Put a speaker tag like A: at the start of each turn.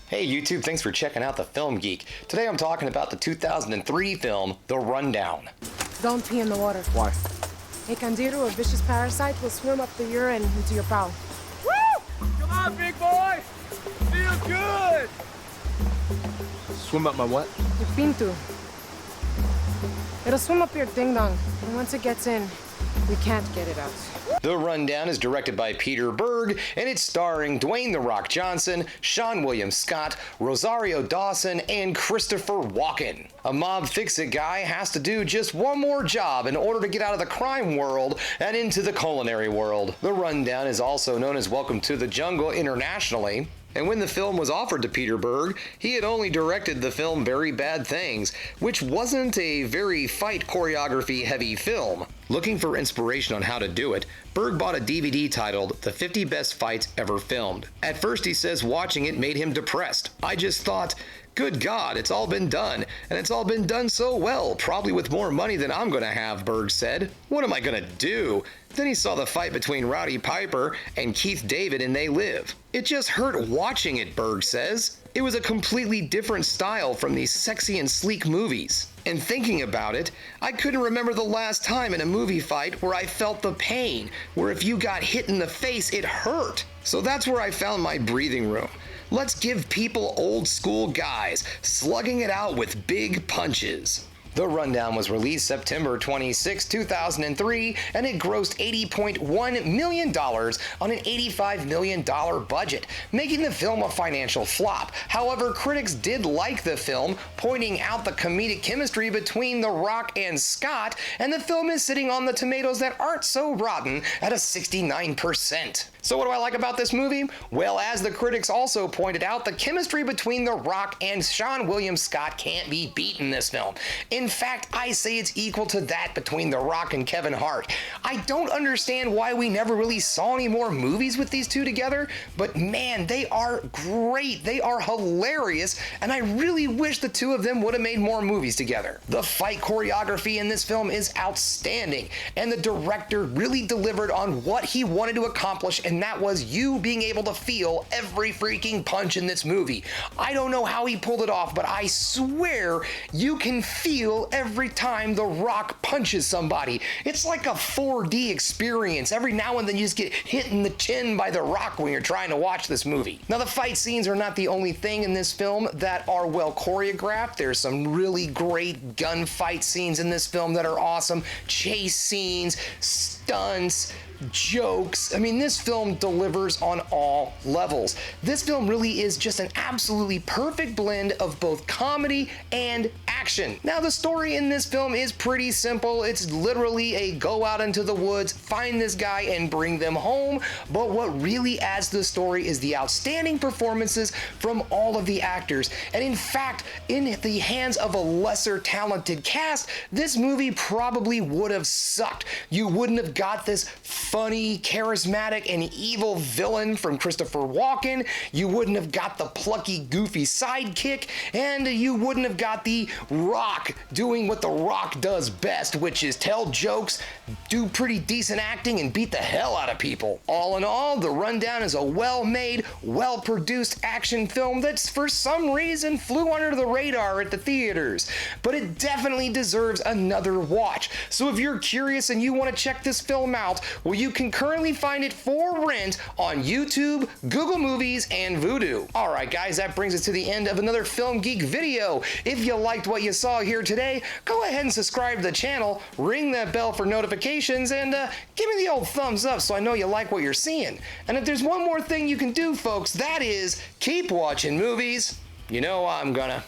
A: Hey YouTube, thanks for checking out the Film Geek. Today I'm talking about the 2003 film, The Rundown.
B: Don't pee in the water.
C: Why?
B: A Candiru, a vicious parasite, will swim up the urine into your bowel.
C: Woo! Come on, big boy! Feels good! Swim up my what?
B: Your pinto. It'll swim up your ding-dong, and once it gets in, we can't get it out.
A: The Rundown is directed by Peter Berg, and it's starring Dwayne "The Rock" Johnson, Seann William Scott, Rosario Dawson, and Christopher Walken. A mob fix-it guy has to do just one more job in order to get out of the crime world and into the culinary world. The Rundown is also known as Welcome to the Jungle internationally. And when the film was offered to Peter Berg, he had only directed the film Very Bad Things, which wasn't a very fight choreography heavy film. Looking for inspiration on how to do it, Berg bought a DVD titled The 50 Best Fights Ever Filmed. At first he says watching it made him depressed. I just thought, good God, it's all been done, and it's all been done so well, probably with more money than I'm gonna have, Berg said. What am I gonna do? Then he saw the fight between Rowdy Piper and Keith David in They Live. It just hurt watching it, Berg says. It was a completely different style from these sexy and sleek movies. And thinking about it, I couldn't remember the last time in a movie fight where I felt the pain, where if you got hit in the face, it hurt. So that's where I found my breathing room. Let's give people old school guys slugging it out with big punches. The Rundown was released September 26, 2003, and it grossed $80.1 million on an $85 million budget, making the film a financial flop. However, critics did like the film, pointing out the comedic chemistry between The Rock and Scott, and the film is sitting on the tomatoes that aren't so rotten at a 69%. So what do I like about this movie? Well, as the critics also pointed out, the chemistry between The Rock and Seann William Scott can't be beat in this film. In fact, I say it's equal to that between The Rock and Kevin Hart. I don't understand why we never really saw any more movies with these two together, but man, they are great. They are hilarious, and I really wish the two of them would have made more movies together. The fight choreography in this film is outstanding, and the director really delivered on what he wanted to accomplish, and that was you being able to feel every freaking punch in this movie. I don't know how he pulled it off, but I swear you can feel every time The Rock punches somebody. It's like a 4D experience. Every now and then you just get hit in the chin by The Rock when you're trying to watch this movie. Now, the fight scenes are not the only thing in this film that are well choreographed. There's some really great gunfight scenes in this film that are awesome. Chase scenes, stunts, jokes. I mean, this film delivers on all levels. This film really is just an absolutely perfect blend of both comedy and action. Now, the story in this film is pretty simple. It's literally a go out into the woods, find this guy, and bring them home. But what really adds to the story is the outstanding performances from all of the actors. And in fact, in the hands of a lesser talented cast, this movie probably would have sucked. You wouldn't have got this funny, charismatic, and evil villain from Christopher Walken. You wouldn't have got the plucky, goofy sidekick, and you wouldn't have got the Rock doing what The Rock does best, which is tell jokes, do pretty decent acting, and beat the hell out of people. All in all, The Rundown is a well-made, well-produced action film that for some reason flew under the radar at the theaters, but it definitely deserves another watch. So if you're curious and you want to check this film out, well, you can currently find it for rent on YouTube, Google Movies, and Vudu. Alright guys, that brings us to the end of another Film Geek video. If you liked what you saw here today, go ahead and subscribe to the channel, ring that bell for notifications, and give me the old thumbs up so I know you like what you're seeing. And if there's one more thing you can do, folks, that is keep watching movies. You know I'm gonna.